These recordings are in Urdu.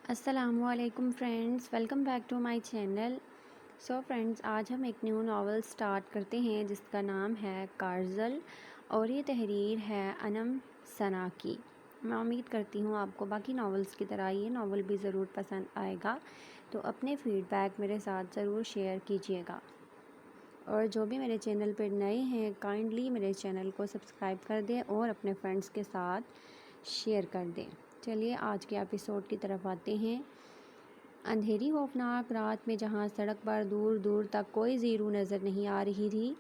السلام علیکم friends, welcome back to my channel. Friends, آج ہم ایک نیو ناول سٹارٹ کرتے ہیں جس کا نام ہے کارزل، اور یہ تحریر ہے انم ثنا کی۔ میں امید کرتی ہوں آپ کو باقی ناولز کی طرح یہ ناول بھی ضرور پسند آئے گا، تو اپنے فیڈ بیک میرے ساتھ ضرور شیئر کیجیے گا، اور جو بھی میرے چینل پر نئے ہیں کائنڈلی میرے چینل کو سبسکرائب کر دیں اور اپنے فرینڈز کے ساتھ شیئر کر دیں۔ چلیے آج کے ایپیسوڈ کی طرف آتے ہیں۔ اندھیری خوفناک رات میں جہاں سڑک پر دور دور تک کوئی زیرو نظر نہیں آ رہی تھی،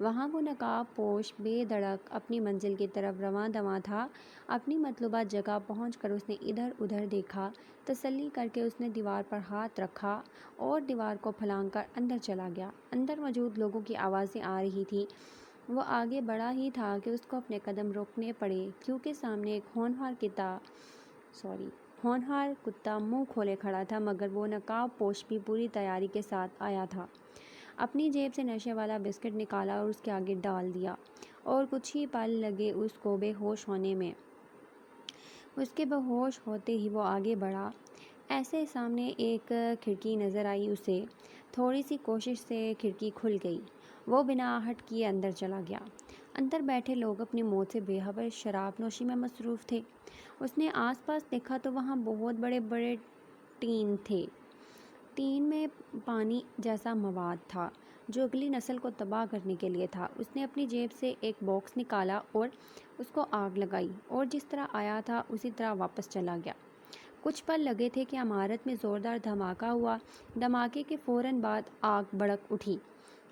وہاں وہ نقاب پوش بے دھڑک اپنی منزل کی طرف رواں دواں تھا۔ اپنی مطلوبہ جگہ پہنچ کر اس نے ادھر ادھر دیکھا، تسلی کر کے اس نے دیوار پر ہاتھ رکھا اور دیوار کو پھلانگ کر اندر چلا گیا۔ اندر موجود لوگوں کی آوازیں آ رہی تھیں۔ وہ آگے بڑھا ہی تھا کہ اس کو اپنے قدم روکنے پڑے، کیونکہ سامنے ایک ہونہار کتا منہ کھولے کھڑا تھا، مگر وہ نقاب پوش بھی پوری تیاری کے ساتھ آیا تھا۔ اپنی جیب سے نشے والا بسکٹ نکالا اور اس کے آگے ڈال دیا، اور کچھ ہی پل لگے اس کو بے ہوش ہونے میں۔ اس کے بے ہوش ہوتے ہی وہ آگے بڑھا۔ ایسے سامنے ایک کھڑکی نظر آئی اسے۔ تھوڑی سی کوشش سے کھڑکی کھل گئی۔ وہ بنا آہٹ کیے اندر چلا گیا۔ اندر بیٹھے لوگ اپنی موت سے بے خبر شراب نوشی میں مصروف تھے۔ اس نے آس پاس دیکھا تو وہاں بہت بڑے بڑے ٹین تھے۔ ٹین میں پانی جیسا مواد تھا جو اگلی نسل کو تباہ کرنے کے لیے تھا۔ اس نے اپنی جیب سے ایک باکس نکالا اور اس کو آگ لگائی، اور جس طرح آیا تھا اسی طرح واپس چلا گیا۔ کچھ پل لگے تھے کہ عمارت میں زوردار دھماکہ ہوا۔ دھماکے کے فوراً بعد آگ بھڑک اٹھی۔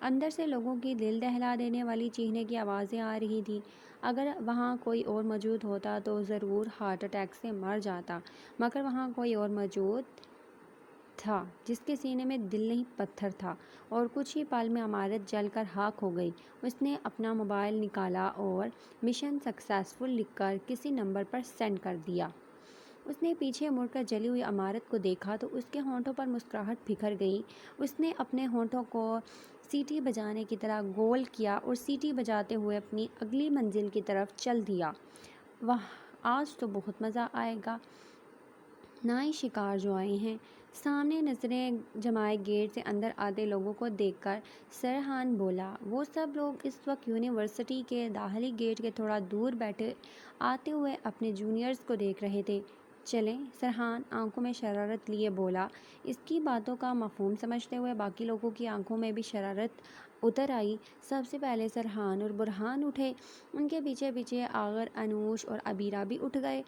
اندر سے لوگوں کی دل دہلا دینے والی چیخنے کی آوازیں آ رہی تھیں۔ اگر وہاں کوئی اور موجود ہوتا تو ضرور ہارٹ اٹیک سے مر جاتا، مگر وہاں کوئی اور موجود تھا جس کے سینے میں دل نہیں پتھر تھا، اور کچھ ہی پل میں عمارت جل کر خاک ہو گئی۔ اس نے اپنا موبائل نکالا اور مشن سکسیسفل لکھ کر کسی نمبر پر سینڈ کر دیا۔ اس نے پیچھے مڑ کر جلی ہوئی عمارت کو دیکھا تو اس کے ہونٹوں پر مسکراہٹ بکھر گئی۔ اس نے اپنے ہونٹوں کو سیٹی بجانے کی طرح گول کیا اور سیٹی بجاتے ہوئے اپنی اگلی منزل کی طرف چل دیا۔ واہ، آج تو بہت مزہ آئے گا، نئے شکار جو آئے ہیں۔ سامنے نظریں جمائے گیٹ سے اندر آتے لوگوں کو دیکھ کر سرحان بولا۔ وہ سب لوگ اس وقت یونیورسٹی کے داخلی گیٹ کے تھوڑا دور بیٹھے آتے ہوئے اپنے جونیئرز کو دیکھ رہے تھے۔ چلیں، سرحان آنکھوں میں شرارت لیے بولا۔ اس کی باتوں کا مفہوم سمجھتے ہوئے باقی لوگوں کی آنکھوں میں بھی شرارت اتر آئی۔ سب سے پہلے سرحان اور برہان اٹھے، ان کے پیچھے پیچھے آغر، انوش اور عبیرہ بھی اٹھ گئے،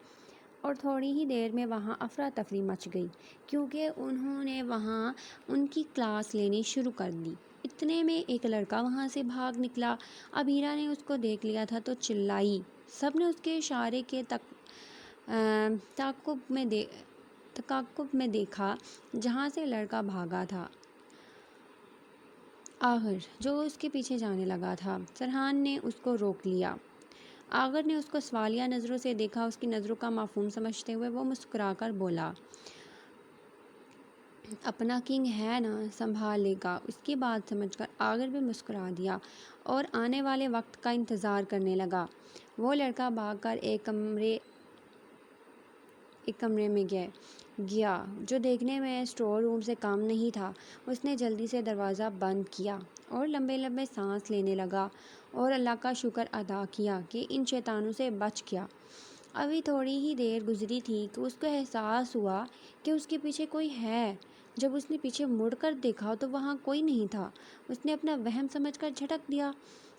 اور تھوڑی ہی دیر میں وہاں افراتفری مچ گئی، کیونکہ انہوں نے وہاں ان کی کلاس لینی شروع کر دی۔ اتنے میں ایک لڑکا وہاں سے بھاگ نکلا۔ عبیرہ نے اس کو دیکھ لیا تھا تو چلائی۔ سب نے اس کے اشارے کے تعاقب میں دیکھا جہاں سے لڑکا بھاگا تھا، آغر جو اس کے پیچھے جانے لگا تھا۔ سرحان نے اس کو روک لیا۔ آغر نے اس کو سوالیہ نظروں سے دیکھا۔ اس کی نظروں کا مفہوم سمجھتے ہوئے وہ مسکرا کر بولا، اپنا کنگ ہے نا، سنبھال لے گا۔ اس کی بات سمجھ کر آغر بھی مسکرا دیا اور آنے والے وقت کا انتظار کرنے لگا۔ وہ لڑکا بھاگ کر ایک کمرے میں گیا جو دیکھنے میں اسٹور روم سے کم نہیں تھا۔ اس نے جلدی سے دروازہ بند کیا اور لمبے لمبے سانس لینے لگا اور اللہ کا شکر ادا کیا کہ ان شیطانوں سے بچ گیا۔ ابھی تھوڑی ہی دیر گزری تھی کہ اس کو احساس ہوا کہ اس کے پیچھے کوئی ہے۔ جب اس نے پیچھے مڑ کر دیکھا تو وہاں کوئی نہیں تھا۔ اس نے اپنا وہم سمجھ کر جھٹک دیا،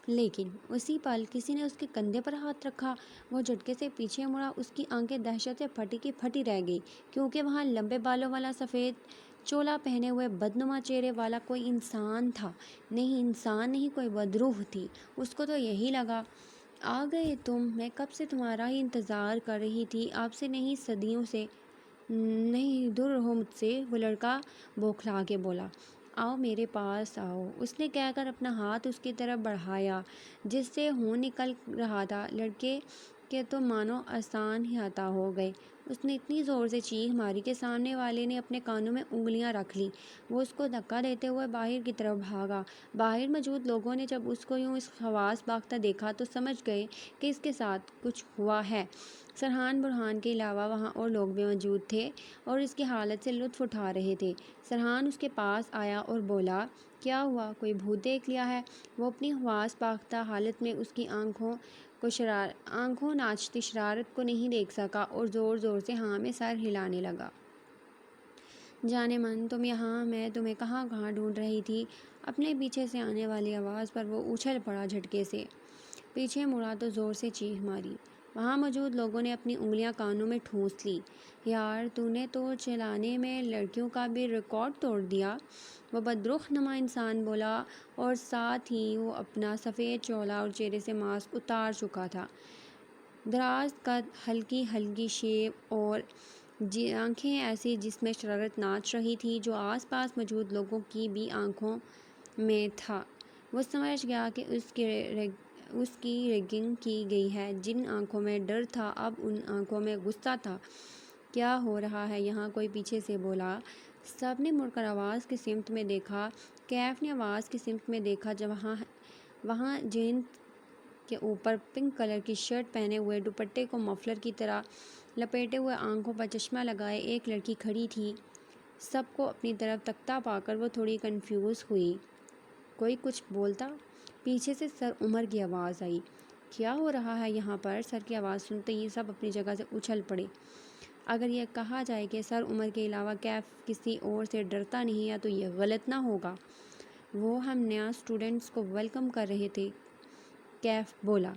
لیکن اسی پل کسی نے اس کے کندھے پر ہاتھ رکھا۔ وہ جھٹکے سے پیچھے مڑا۔ اس کی آنکھیں دہشت سے پھٹی کی پھٹی رہ گئی، کیونکہ وہاں لمبے بالوں والا، سفید چولا پہنے ہوئے، بدنما چہرے والا کوئی انسان تھا۔ نہیں، انسان نہیں، کوئی بدروح تھی۔ اس کو تو یہی لگا، آ گئے تم، میں کب سے تمہارا ہی انتظار کر رہی تھی، آپ سے نہیں، صدیوں سے۔ نہیں، دور رہو مجھ سے، وہ لڑکا بوکھلا کے بولا۔ آؤ میرے پاس آؤ، اس نے کہہ کر اپنا ہاتھ اس کی طرف بڑھایا جس سے خون نکل رہا تھا۔ لڑکے کے تو مانو آسان ہی عطا ہو گئے۔ اس نے اتنی زور سے چیخ ماری کہ سامنے والے نے اپنے کانوں میں انگلیاں رکھ لی۔ وہ اس کو دھکا دیتے ہوئے باہر کی طرف بھاگا۔ باہر موجود لوگوں نے جب اس کو یوں اس حواس باختہ دیکھا تو سمجھ گئے کہ اس کے ساتھ کچھ ہوا ہے۔ سرحان برہان کے علاوہ وہاں اور لوگ بھی موجود تھے اور اس کی حالت سے لطف اٹھا رہے تھے۔ سرحان اس کے پاس آیا اور بولا، کیا ہوا، کوئی بھوت دیکھ لیا ہے؟ وہ اپنی حواس باختہ حالت میں اس کی آنکھوں ناچتی شرارت کو نہیں دیکھ سکا اور زور زور سے ہاں میں سر ہلانے لگا۔ جانے من تم یہاں، میں تمہیں کہاں کہاں ڈھونڈ رہی تھی۔ اپنے پیچھے سے آنے والی آواز پر وہ اچھل پڑا جھٹکے سے۔ پیچھے مڑا تو زور سے چیخ ماری۔ وہاں موجود لوگوں نے اپنی انگلیاں کانوں میں ٹھونس لی۔ یار، تو نے تو چلانے میں لڑکیوں کا بھی ریکارڈ توڑ دیا، وہ بدرخ نما انسان بولا، اور ساتھ ہی وہ اپنا سفید چولا اور چہرے سے ماسک اتار چکا تھا۔ دراز قد، ہلکی ہلکی شیپ اور آنکھیں ایسی جس میں شرارت ناچ رہی تھی، جو آس پاس موجود لوگوں کی بھی آنکھوں میں تھا۔ وہ سمجھ گیا کہ اس کی ریگنگ کی گئی ہے۔ جن آنکھوں میں ڈر تھا اب ان آنکھوں میں غصہ تھا۔ کیا ہو رہا ہے یہاں؟ کوئی پیچھے سے بولا۔ سب نے مڑ کر آواز کی سمت میں دیکھا۔ کیف نے آواز کی سمت میں دیکھا جب وہاں جینس کے اوپر پنک کلر کی شرٹ پہنے ہوئے، دوپٹے کو مفلر کی طرح لپیٹے ہوئے، آنکھوں پر چشمہ لگائے ایک لڑکی کھڑی تھی۔ سب کو اپنی طرف تکتا پا کر وہ تھوڑی کنفیوز ہوئی۔ کوئی کچھ بولتا؟ پیچھے سے سر عمر کی آواز آئی۔ کیا ہو رہا ہے یہاں پر؟ سر کی آواز سنتے ہی سب اپنی جگہ سے اچھل پڑے۔ اگر یہ کہا جائے کہ سر عمر کے علاوہ کیف کسی اور سے ڈرتا نہیں ہے تو یہ غلط نہ ہوگا۔ وہ ہم نیا اسٹوڈنٹس کو ویلکم کر رہے تھے، کیف بولا۔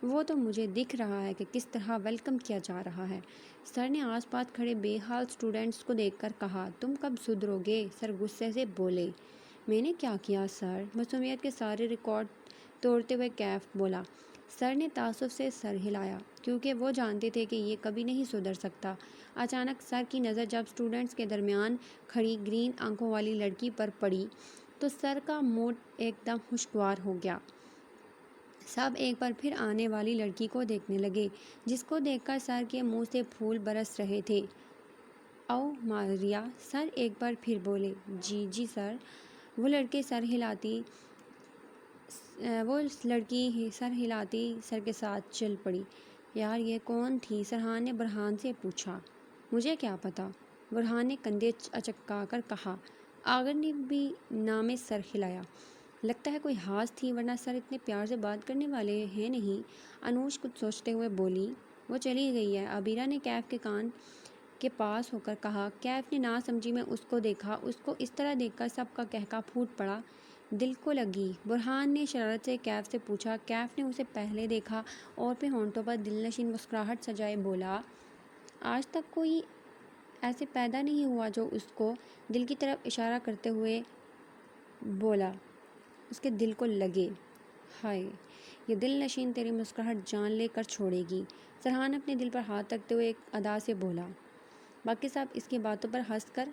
وہ تو مجھے دکھ رہا ہے کہ کس طرح ویلکم کیا جا رہا ہے۔ سر نے آس پاس کھڑے بے حال اسٹوڈنٹس کو دیکھ کر کہا۔ تم کب سدھرو گے؟ سر غصے سے بولے۔ میں نے کیا کیا سر؟ معصومیت کے سارے ریکارڈ توڑتے ہوئے کیف بولا۔ سر نے تعصب سے سر ہلایا، کیونکہ وہ جانتے تھے کہ یہ کبھی نہیں سدھر سکتا۔ اچانک سر کی نظر جب اسٹوڈنٹس کے درمیان کھڑی گرین آنکھوں والی لڑکی پر پڑی تو سر کا موڈ ایک دم خوشگوار ہو گیا۔ سب ایک بار پھر آنے والی لڑکی کو دیکھنے لگے، جس کو دیکھ کر سر کے منہ سے پھول برس رہے تھے۔ او ماریا، سر ایک بار پھر بولے۔ جی سر۔ وہ لڑکی سر ہلاتی سر کے ساتھ چل پڑی۔ یار یہ کون تھی؟ سرحان نے برہان سے پوچھا۔ مجھے کیا پتا، برہان نے کندھے اچکا کر کہا۔ آگر نے بھی نہ میں سر ہلایا۔ لگتا ہے کوئی ہاس تھی، ورنہ سر اتنے پیار سے بات کرنے والے ہیں نہیں۔ انوش کچھ سوچتے ہوئے بولی۔ وہ چلی گئی ہے، عبیرہ نے کیف کے کان کے پاس ہو کر کہا۔ کیف نے نہ سمجھی میں اس کو دیکھا۔ اس کو اس طرح دیکھ کر سب کا قہقہ پھوٹ پڑا۔ دل کو لگی؟ برہان نے شرارت سے کیف سے پوچھا۔ کیف نے اسے پہلے دیکھا اور پھر ہونٹوں پر دل نشین مسکراہٹ سجائے بولا، آج تک کوئی ایسے پیدا نہیں ہوا جو اس کو دل کی طرف اشارہ کرتے ہوئے بولا اس کے دل کو لگے۔ ہائے، یہ دل نشین تیری مسکراہٹ جان لے کر چھوڑے گی۔ سرحان اپنے دل پر ہاتھ رکھتے ہوئے ایک ادا سے بولا۔ باقی سب اس کی باتوں پر ہنس کر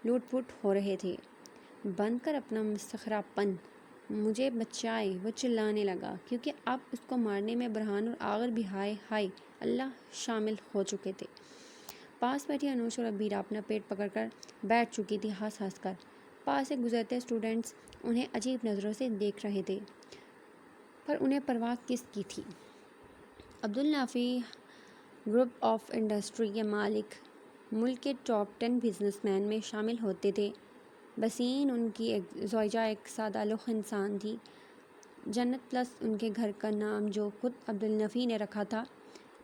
لوٹ پوٹ ہو رہے تھے۔ بند کر اپنا مسخرہ پن، مجھے بچائے، وہ چلانے لگا، کیونکہ اب اس کو مارنے میں برہان اور آغر بھی ہائے ہائے اللہ شامل ہو چکے تھے۔ پاس بیٹھی انوش اور عبیرہ اپنا پیٹ پکڑ کر بیٹھ چکی تھی ہنس ہنس کر۔ پاس سے گزرتے اسٹوڈنٹس انہیں عجیب نظروں سے دیکھ رہے تھے، پر انہیں پرواہ کس کی تھی؟ عبدالنافع گروپ آف انڈسٹری کے مالک ملک کے ٹاپ 10 بزنس مین میں شامل ہوتے تھے۔ بسین ان کی زوجہ ایک سادہ لوح انسان تھی۔ جنت پلس ان کے گھر کا نام جو خود عبدالنافع نے رکھا تھا،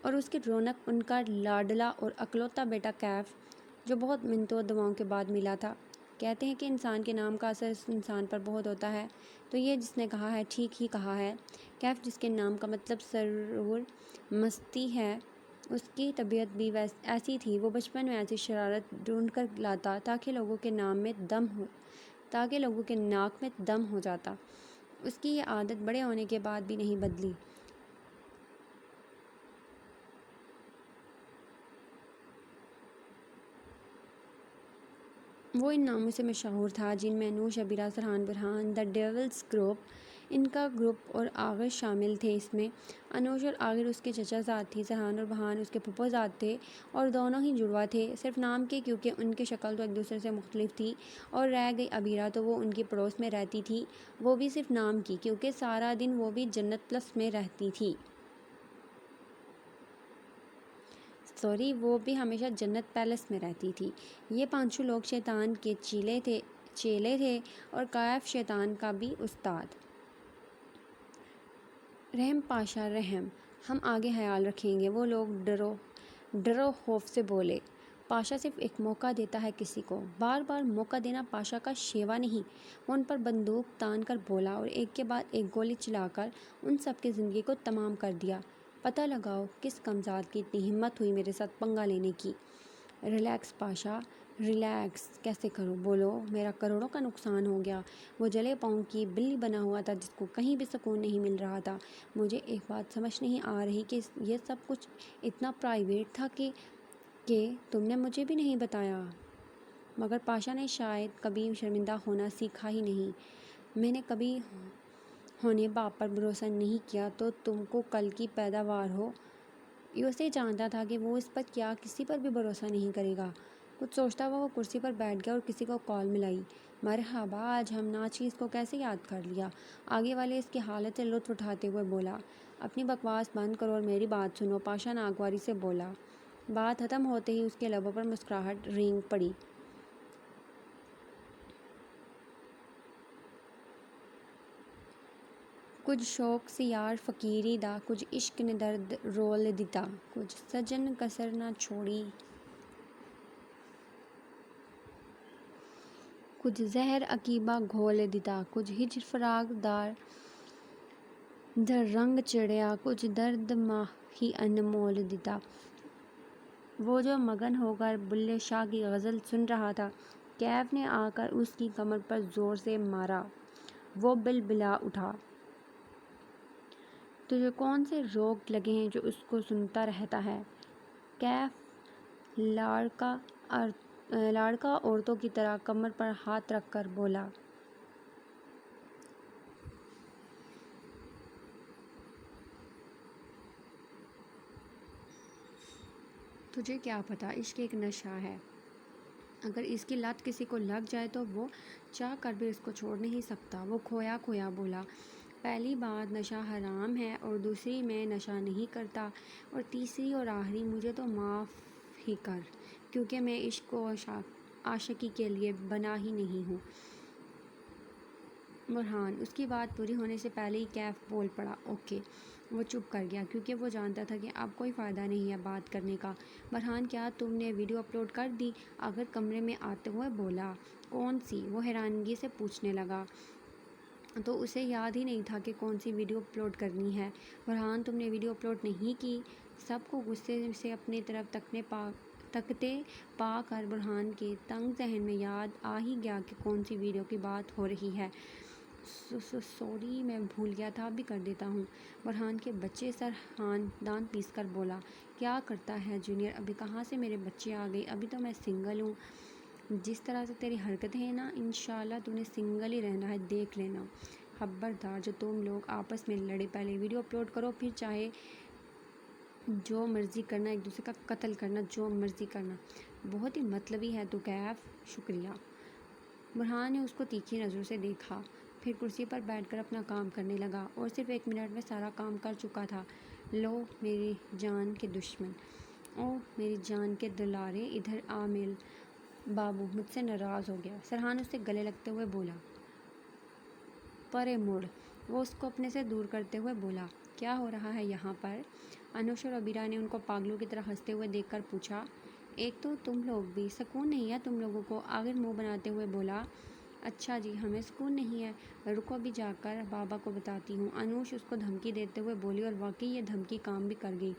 اور اس کی رونق ان کا لاڈلا اور اکلوتا بیٹا کیف، جو بہت منتوں اور دعاؤں کے بعد ملا تھا۔ کہتے ہیں کہ انسان کے نام کا اثر اس انسان پر بہت ہوتا ہے، تو یہ جس نے کہا ہے ٹھیک ہی کہا ہے۔ کیف، جس کے نام کا مطلب سرور مستی ہے، اس کی طبیعت بھی ایسی تھی۔ وہ بچپن میں ایسی شرارت ڈھونڈ کر لاتا تاکہ لوگوں کے ناک میں دم ہو جاتا۔ اس کی یہ عادت بڑے ہونے کے بعد بھی نہیں بدلی۔ وہ ان ناموں سے مشہور تھا جن میں انوش، ابیرہ، سرحان، برہان، دا ڈیولز گروپ، ان کا گروپ اور عاغر شامل تھے۔ اس میں انوش اور عاغر اس کے چچا زاد تھی، سرحان اور برہان اس کے پھپھو زاد تھے اور دونوں ہی جڑواں تھے، صرف نام کے، کیونکہ ان کی شکل تو ایک دوسرے سے مختلف تھی۔ اور رہ گئی ابیرہ، تو وہ ان کی پڑوس میں رہتی تھی، وہ بھی صرف نام کی، کیونکہ سارا دن وہ بھی جنت پلس میں رہتی تھی۔ وہ بھی ہمیشہ جنت پیلس میں رہتی تھی۔ یہ پانچوں لوگ شیطان کے چیلے تھے اور کیف شیطان کا بھی استاد۔ رحم پاشا، رحم، ہم آگے خیال رکھیں گے، وہ لوگ ڈرو خوف سے بولے۔ پاشا صرف ایک موقع دیتا ہے کسی کو، بار بار موقع دینا پاشا کا شیوا نہیں۔ وہ ان پر بندوق تان کر بولا اور ایک کے بعد ایک گولی چلا کر ان سب کی زندگی کو تمام کر دیا۔ پتہ لگاؤ کس کمزاد کی اتنی ہمت ہوئی میرے ساتھ پنگا لینے کی۔ ریلیکس پاشا، ریلیکس کیسے کروں، بولو، میرا کروڑوں کا نقصان ہو گیا۔ وہ جلے پاؤں کی بلی بنا ہوا تھا جس کو کہیں بھی سکون نہیں مل رہا تھا۔ مجھے ایک بات سمجھ نہیں آ رہی کہ یہ سب کچھ اتنا پرائیویٹ تھا کہ تم نے مجھے بھی نہیں بتایا۔ مگر پاشا نے شاید کبھی شرمندہ ہونا سیکھا ہی نہیں۔ میں نے کبھی ہونے باپ پر بھروسہ نہیں کیا تو تم کو کل کی پیداوار ہو۔ یہ اسے جانتا تھا کہ وہ اس پر کیا کسی پر بھی بھروسہ نہیں کرے گا۔ کچھ سوچتا ہوا وہ کرسی پر بیٹھ گیا اور کسی کو کال ملائی۔ مرحبا، آج ہم ناچیز کو کیسے یاد کر لیا؟ آگے والے اس کی حالت سے لطف اٹھاتے ہوئے بولا۔ اپنی بکواس بند کرو اور میری بات سنو، پاشا ناگواری سے بولا۔ بات ختم ہوتے ہی اس کے لبوں پر مسکراہٹ رینگ پڑی۔ کچھ شوق سے یار فقیری دا، کچھ عشق نے درد رول دتا، کچھ سجن کسر نہ چھوڑی، کچھ زہر عقیبہ گھول دتا، کچھ ہجر فراق دار در رنگ چڑھیا، کچھ درد ماہی انمول دتا۔ وہ جو مگن ہو کر بلے شاہ کی غزل سن رہا تھا، کیف نے آ کر اس کی کمر پر زور سے مارا۔ وہ بلبلا اٹھا۔ تجھے کون سے روگ لگے ہیں جو اس کو سنتا رہتا ہے؟ کیف لاڑکا عورتوں کی طرح کمر پر ہاتھ رکھ کر بولا۔ تجھے کیا پتا، عشق ایک نشہ ہے، اگر اس کی لت کسی کو لگ جائے تو وہ چاہ کر بھی اس کو چھوڑ نہیں سکتا۔ وہ کھویا کھویا بولا۔ پہلی بات نشہ حرام ہے، اور دوسری میں نشہ نہیں کرتا، اور تیسری اور آخری مجھے تو معاف ہی کر، کیونکہ میں عشق و عاشقی کے لیے بنا ہی نہیں ہوں۔ برہان، اس کی بات پوری ہونے سے پہلے ہی کیف بول پڑا۔ اوکے۔ وہ چپ کر گیا کیونکہ وہ جانتا تھا کہ اب کوئی فائدہ نہیں ہے بات کرنے کا۔ برہان، کیا تم نے ویڈیو اپلوڈ کر دی؟ آخر کمرے میں آتے ہوئے بولا۔ کون سی؟ وہ حیرانگی سے پوچھنے لگا۔ تو اسے یاد ہی نہیں تھا کہ کون سی ویڈیو اپلوڈ کرنی ہے۔ برہان، تم نے ویڈیو اپلوڈ نہیں کی؟ سب کو غصے سے اپنی طرف تکتے پا کر برہان کے تنگ ذہن میں یاد آ ہی گیا کہ کون سی ویڈیو کی بات ہو رہی ہے۔ سوری، میں بھول گیا تھا، ابھی کر دیتا ہوں۔ برہان کے بچے سرحان دانت پیس کر بولا۔ کیا کرتا ہے جونیئر، ابھی کہاں سے میرے بچے آ گئے، ابھی تو میں سنگل ہوں۔ جس طرح سے تیری حرکتیں ہیں نا، انشاءاللہ تو نے سنگل ہی رہنا ہے، دیکھ لینا۔ خبردار، جو تم لوگ آپس میں لڑے، پہلے ویڈیو اپلوڈ کرو، پھر چاہے جو مرضی کرنا، ایک دوسرے کا قتل کرنا، جو مرضی کرنا۔ بہت ہی مطلبی ہے تو کیف، شکریہ۔ برہان نے اس کو تیکھی نظروں سے دیکھا، پھر کرسی پر بیٹھ کر اپنا کام کرنے لگا، اور صرف 1 منٹ میں سارا کام کر چکا تھا۔ لو میری جان کے دشمن، او میری جان کے دلارے، ادھر آ، میل بابو مجھ سے ناراض ہو گیا۔ سرحان اس سے گلے لگتے ہوئے بولا۔ پرے مڑ، وہ اس کو اپنے سے دور کرتے ہوئے بولا۔ کیا ہو رہا ہے یہاں پر؟ انوش اور ابیرہ نے ان کو پاگلوں کی طرح ہنستے ہوئے دیکھ کر پوچھا۔ ایک تو تم لوگ بھی، سکون نہیں ہے تم لوگوں کو؟ آخر منہ بناتے ہوئے بولا۔ اچھا جی، ہمیں سکون نہیں ہے، رکو ابھی جا کر بابا کو بتاتی ہوں، انوش اس کو دھمکی دیتے ہوئے بولی، اور واقعی یہ دھمکی کام بھی کر گئی۔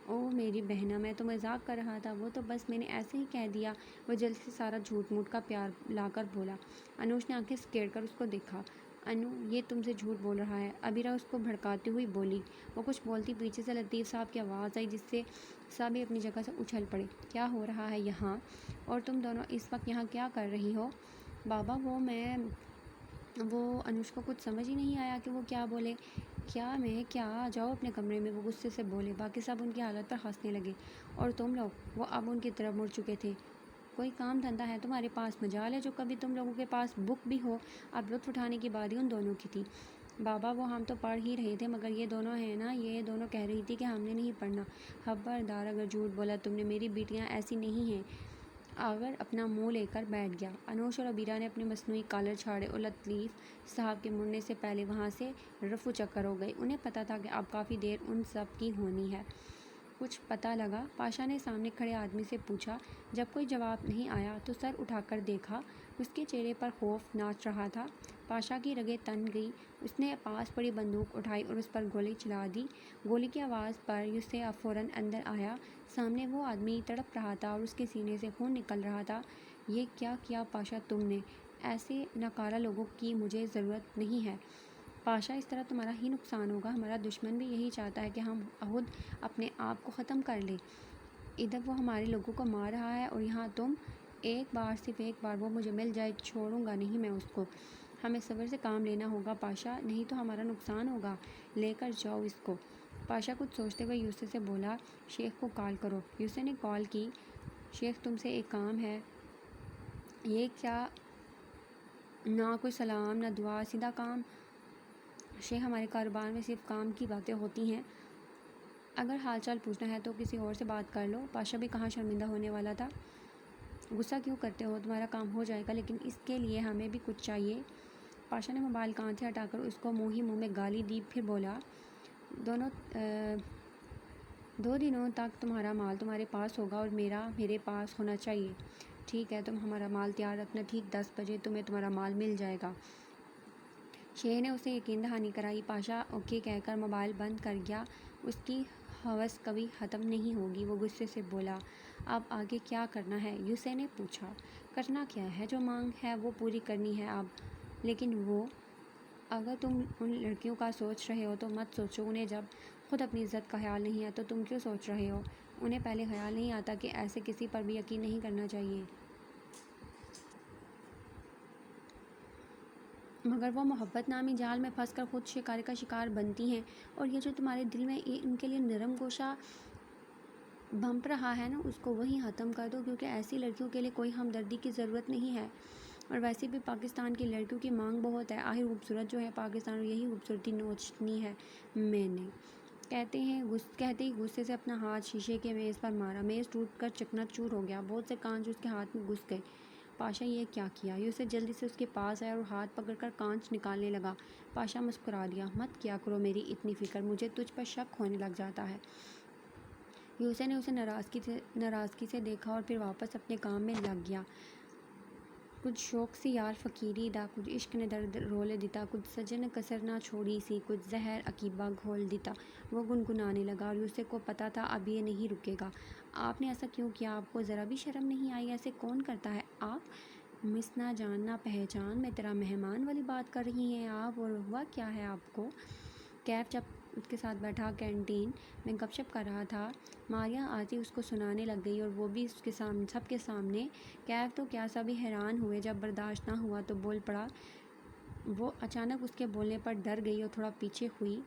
او میری بہنا، میں تو مذاق کر رہا تھا، وہ تو بس میں نے ایسے ہی کہہ دیا، وہ جلدی سے سارا جھوٹ موٹ کا پیار لا کر بولا۔ انوش نے آنکھیں سکیڑ کر اس کو دیکھا۔ انو یہ تم سے جھوٹ بول رہا ہے، عبیرہ اس کو بھڑکاتی ہوئی بولی۔ وہ کچھ بولتی پیچھے سے لطیف صاحب کی آواز آئی جس سے سبھی اپنی جگہ سے اچھل پڑے۔ کیا ہو رہا ہے یہاں؟ اور تم دونوں اس وقت یہاں کیا کر رہی ہو؟ بابا وہ انوش کو کچھ سمجھ ہی نہیں آیا کہ وہ کیا بولے۔ کیا جاؤ اپنے کمرے میں، وہ غصے سے بولے۔ باقی سب ان کی حالت پر ہنسنے لگے۔ اور تم لوگ، وہ اب ان کی طرف مڑ چکے تھے، کوئی کام دھندا ہے تمہارے پاس؟ مجال ہے جو کبھی تم لوگوں کے پاس بک بھی ہو۔ اب لطف اٹھانے کی باری ان دونوں کی تھی۔ بابا وہ ہم تو پڑھ ہی رہے تھے، مگر یہ دونوں ہیں نا، یہ دونوں کہہ رہی تھی کہ ہم نے نہیں پڑھنا۔ خبردار اگر جھوٹ بولا تم نے، میری بیٹیاں ایسی نہیں ہیں۔ آگر اپنا منہ لے کر بیٹھ گیا۔ انوش اور عبیرہ نے اپنے مصنوعی کالر چھاڑے اور لطیف صاحب کے مڑنے سے پہلے وہاں سے رفو چکر ہو گئی۔ انہیں پتہ تھا کہ اب کافی دیر ان سب کی ہونی ہے۔ کچھ پتہ لگا؟ پاشا نے سامنے کھڑے آدمی سے پوچھا۔ جب کوئی جواب نہیں آیا تو سر اٹھا کر دیکھا۔ اس کے چہرے پر خوف ناچ رہا تھا۔ پاشا کی رگیں تن گئی۔ اس نے پاس پڑی بندوق اٹھائی اور اس پر گولی چلا دی۔ گولی کی آواز پر یوسے فوراً اندر آیا۔ سامنے وہ آدمی تڑپ رہا تھا اور اس کے سینے سے خون نکل رہا تھا۔ یہ کیا کیا پاشا تم نے؟ ایسے ناکارہ لوگوں کی مجھے ضرورت نہیں ہے۔ پاشا اس طرح تمہارا ہی نقصان ہوگا۔ ہمارا دشمن بھی یہی چاہتا ہے کہ ہم خود اپنے آپ کو ختم کر لیں۔ ادھر وہ ہمارے لوگوں کو مار رہا ہے اور یہاں تم۔ صرف ایک بار وہ مجھے مل جائے، چھوڑوں گا نہیں میں اس کو۔ ہمیں صبر سے کام لینا ہوگا پاشا، نہیں تو ہمارا نقصان ہوگا۔ لے کر جاؤ اس کو۔ پاشا کچھ سوچتے ہوئے یوسے سے بولا، شیخ کو کال کرو۔ یوسے نے کال کی۔ شیخ تم سے ایک کام ہے۔ یہ کیا؟ نہ کوئی سلام نہ دعا، سیدھا کام۔ شیخ ہمارے کاروبار میں صرف کام کی باتیں ہوتی ہیں، اگر حال چال پوچھنا ہے تو کسی اور سے بات کر لو۔ پاشا بھی کہاں شرمندہ ہونے والا تھا۔ غصہ کیوں کرتے ہو؟ تمہارا کام ہو جائے گا، لیکن اس کے لیے ہمیں بھی کچھ چاہیے۔ پاشا نے موبائل کان سے ہٹا کر اس کو منہ ہی منہ میں گالی دی، پھر بولا، 2 دنوں تک تمہارا مال تمہارے پاس ہوگا اور میرا میرے پاس ہونا چاہیے۔ ٹھیک ہے، تم ہمارا مال تیار رکھنا، ٹھیک 10 بجے تمہیں تمہارا مال مل جائے گا۔ شیخ نے اسے یقین دہانی کرائی۔ پاشا اوکے کہہ کر موبائل بند کر گیا۔ اس کی ہوس کبھی ختم نہیں ہوگی۔ وہ غصے سے بولا، اب آگے کیا کرنا ہے؟ یوسے نے پوچھا۔ کرنا کیا ہے؟ جو مانگ ہے وہ پوری کرنی ہے اب۔ لیکن وہ، اگر تم ان لڑکیوں کا سوچ رہے ہو تو مت سوچو، انہیں جب خود اپنی عزت کا خیال نہیں ہے تو تم کیوں سوچ رہے ہو؟ انہیں پہلے خیال نہیں آتا کہ ایسے کسی پر بھی یقین نہیں کرنا چاہیے۔ مگر وہ محبت نامی جال میں پھنس کر خود شکار کا شکار بنتی ہیں، اور یہ جو تمہارے دل میں ان کے لیے نرم گوشہ بھنپ رہا ہے نا، اس کو وہیں ختم کر دو، کیونکہ ایسی لڑکیوں کے لیے کوئی ہمدردی کی ضرورت نہیں ہے۔ اور ویسے بھی پاکستان کی لڑکیوں کی مانگ بہت ہے، آخر خوبصورت جو ہے پاکستان، اور یہی خوبصورتی نوچنی ہے میں نے۔ کہتے ہی غصے سے اپنا ہاتھ شیشے کے میز پر مارا۔ میز ٹوٹ کر چکنا چور ہو گیا۔ بہت سے کانچ اس کے ہاتھ میں گھس گئے۔ پاشا یہ کیا کیا؟ یوسے جلدی سے اس کے پاس آیا اور ہاتھ پکڑ کر کانچ نکالنے لگا۔ پاشا مسکرا دیا، مت کیا کرو میری اتنی فکر، مجھے تجھ پر شک ہونے لگ جاتا ہے۔ یوسے نے اسے ناراضگی سے دیکھا اور پھر واپس اپنے کام میں لگ گیا۔ کچھ شوق سی یار فقیری دا، کچھ عشق نے درد رول دیتا، کچھ سجن کسر نہ چھوڑی سی، کچھ زہر عقیبہ گھول دیتا۔ وہ گنگنانے لگا اور یوسے کو پتہ تھا اب یہ نہیں رکے گا۔ آپ نے ایسا کیوں کیا؟ آپ کو ذرا بھی شرم نہیں آئی؟ ایسے کون کرتا ہے؟ آپ مس نہ جان نہ پہچان، میں تیرا مہمان والی بات کر رہی ہیں آپ، اور ہوا کیا ہے آپ کو؟ کیف جب اس کے ساتھ بیٹھا کینٹین میں گپ شپ کر رہا تھا، ماریا آتی اس کو سنانے لگ گئی، اور وہ بھی سب کے سامنے۔ کیف تو کیا، سبھی حیران ہوئے۔ جب برداشت نہ ہوا تو بول پڑا۔ وہ اچانک اس کے بولنے پر ڈر گئی اور تھوڑا پیچھے ہوئی۔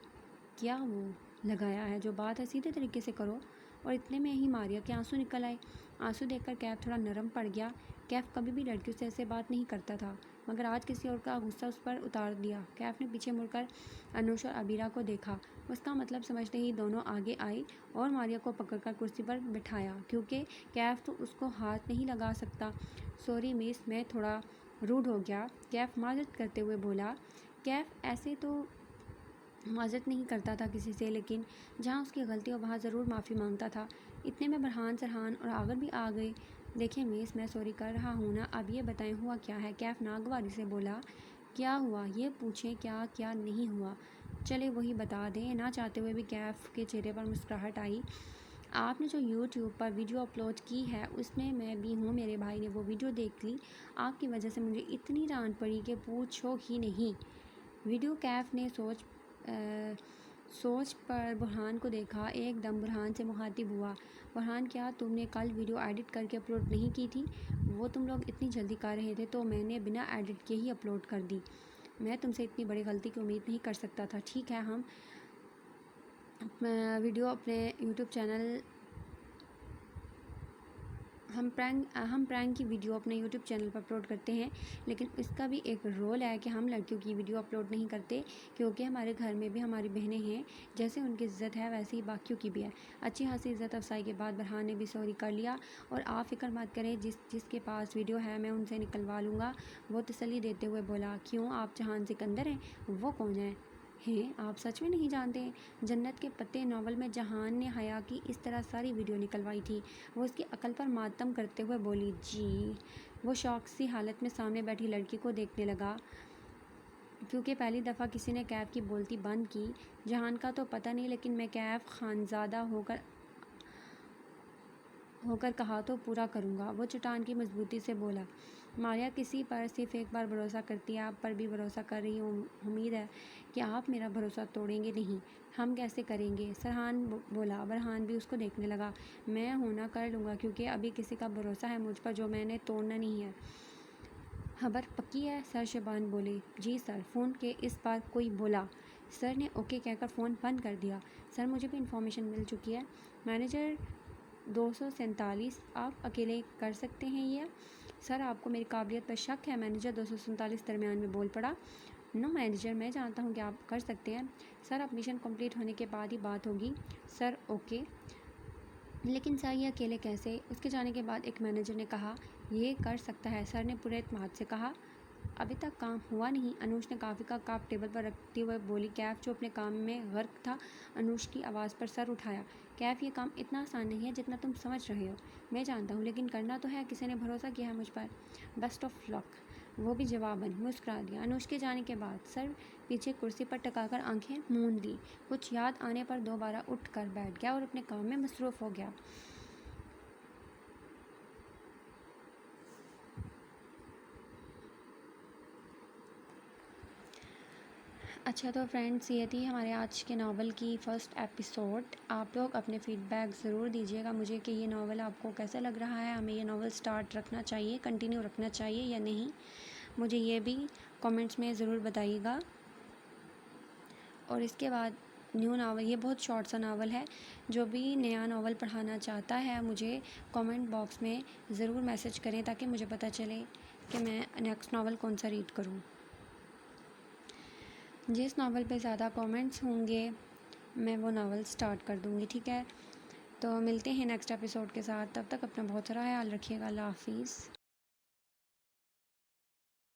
کیا وہ لگایا ہے؟ جو بات ہے سیدھے طریقے سے کرو۔ اور اتنے میں ہی ماریا کے آنسو نکل آئے۔ آنسو دیکھ کر کیف تھوڑا نرم پڑ گیا۔ کیف کبھی بھی لڑکیوں سے ایسے بات نہیں کرتا تھا، مگر آج کسی اور کا غصہ اس پر اتار دیا۔ کیف نے پیچھے مڑ کر انوش اور عبیرہ کو دیکھا۔ اس کا مطلب سمجھتے ہی دونوں آگے آئی اور ماریا کو پکڑ کر کرسی پر بٹھایا، کیونکہ کیف تو اس کو ہاتھ نہیں لگا سکتا۔ سوری مس، میں تھوڑا روڈ ہو گیا، کیف معذرت کرتے ہوئے بولا۔ کیف ایسے تو معذرت نہیں کرتا تھا کسی سے، لیکن جہاں اس کی غلطی ہو وہاں ضرور معافی مانگتا تھا۔ اتنے میں برہان سرحان اور آغر بھی آ گئے۔ دیکھیں مس، میں سوری کر رہا ہوں نا، اب یہ بتائیں ہوا کیا ہے؟ کیف ناگواری سے بولا۔ کیا ہوا یہ پوچھیں، کیا کیا نہیں ہوا؟ چلے وہی بتا دیں۔ نہ چاہتے ہوئے بھی کیف کے چہرے پر مسکراہٹ آئی۔ آپ نے جو یوٹیوب پر ویڈیو اپلوڈ کی ہے اس میں میں بھی ہوں، میرے بھائی نے وہ ویڈیو دیکھ لی، آپ کی وجہ سے مجھے اتنی ڈانٹ پڑی کہ پوچھو ہی نہیں۔ ویڈیو کیف نے سوچ پر برہان کو دیکھا۔ ایک دم برہان سے مخاطب ہوا۔ برہان، کیا تم نے کل ویڈیو ایڈٹ کر کے اپلوڈ نہیں کی تھی؟ وہ تم لوگ اتنی جلدی کر رہے تھے تو میں نے بنا ایڈٹ کے ہی اپلوڈ کر دی۔ میں تم سے اتنی بڑی غلطی کی امید نہیں کر سکتا تھا۔ ٹھیک ہے، ہم ویڈیو اپنے یوٹیوب چینل ہم پرینک کی ویڈیو اپنے یوٹیوب چینل پر اپلوڈ کرتے ہیں، لیکن اس کا بھی ایک رول ہے کہ ہم لڑکیوں کی ویڈیو اپلوڈ نہیں کرتے، کیونکہ ہمارے گھر میں بھی ہماری بہنیں ہیں، جیسے ان کی عزت ہے ویسے ہی باقیوں کی بھی ہے۔ اچھی خاصی عزت افزائی کے بعد برہان نے بھی سوری کر لیا۔ اور آپ فکر مت کریں، جس کے پاس ویڈیو ہے میں ان سے نکلوا لوں گا، وہ تسلی دیتے ہوئے بولا۔ کیوں، آپ جہان سکندر ہیں؟ وہ کون ہیں؟ آپ سچ میں نہیں جانتے؟ جنت کے پتے ناول میں جہان نے حیا کی اس طرح ساری ویڈیو نکلوائی تھی۔ وہ اس کی عقل پر ماتم کرتے ہوئے بولی۔ جی؟ وہ شوق سی حالت میں سامنے بیٹھی لڑکی کو دیکھنے لگا، کیونکہ پہلی دفعہ کسی نے کیف کی بولتی بند کی۔ جہان کا تو پتہ نہیں، لیکن میں کیف خانزادہ ہو کر کہا تو پورا کروں گا، وہ چٹان کی مضبوطی سے بولا۔ ماریہ کسی پر صرف ایک بار بھروسہ کرتی ہے، آپ پر بھی بھروسہ کر رہی ہوں، امید ہے کہ آپ میرا بھروسہ توڑیں گے نہیں۔ ہم کیسے کریں گے؟ سرحان بولا۔ برہان بھی اس کو دیکھنے لگا۔ میں ہونا کر لوں گا، کیونکہ ابھی کسی کا بھروسہ ہے مجھ پر جو میں نے توڑنا نہیں ہے۔ خبر پکی ہے؟ سر شبان بولے۔ جی سر۔ فون کے اس پار کوئی بولا۔ سر نے اوکے کہہ کر فون بند کر دیا۔ سر، مجھے بھی انفارمیشن مل چکی ہے۔ مینیجر 247، آپ اکیلے کر سکتے ہیں یہ؟ سر، آپ کو میری قابلیت پر شک ہے؟ مینیجر 247 درمیان میں بول پڑا۔ نو مینیجر، میں جانتا ہوں کہ آپ کر سکتے ہیں۔ سر، اب مشن کمپلیٹ ہونے کے بعد ہی بات ہوگی۔ سر، اوکے، لیکن سر یہ اکیلے کیسے؟ اس کے جانے کے بعد ایک مینیجر نے کہا۔ یہ کر سکتا ہے، سر نے پورے اعتماد سے کہا۔ ابھی تک کام ہوا نہیں، انوش نے کافی کا کپ ٹیبل پر رکھتے ہوئے بولی۔ کیف جو اپنے کام میں غرق تھا، انوش کی آواز پر سر اٹھایا۔ کیف، یہ کام اتنا آسان نہیں ہے جتنا تم سمجھ رہے ہو۔ میں جانتا ہوں، لیکن کرنا تو ہے، کسی نے بھروسہ کیا ہے مجھ پر۔ بیسٹ آف لک، وہ بھی جواباً مسکرا دیا۔ انوش کے جانے کے بعد سر پیچھے کرسی پر ٹکا کر آنکھیں موند لی۔ کچھ یاد آنے پر دوبارہ اٹھ کر بیٹھ گیا اور اپنے کام میں مصروف ہو گیا۔ اچھا تو فرینڈس، یہ تھی ہمارے آج کے ناول کی فرسٹ ایپیسوڈ۔ آپ لوگ اپنے فیڈ بیک ضرور دیجیے گا مجھے کہ یہ ناول آپ کو کیسا لگ رہا ہے، ہمیں یہ ناول سٹارٹ رکھنا چاہیے، کنٹینیو رکھنا چاہیے یا نہیں، مجھے یہ بھی کامنٹس میں ضرور بتائیے گا۔ اور اس کے بعد نیو ناول، یہ بہت شارٹ سا ناول ہے، جو بھی نیا ناول پڑھانا چاہتا ہے مجھے کامنٹ باکس میں ضرور میسج کریں تاکہ مجھے پتہ چلے کہ میں نیکسٹ ناول کون سا ریڈ کروں۔ جس ناول پہ زیادہ کامنٹس ہوں گے میں وہ ناول سٹارٹ کر دوں گی، ٹھیک ہے؟ تو ملتے ہیں نیکسٹ ایپیسوڈ کے ساتھ، تب تک اپنا بہت سارا خیال رکھیے گا۔ اللہ حافظ۔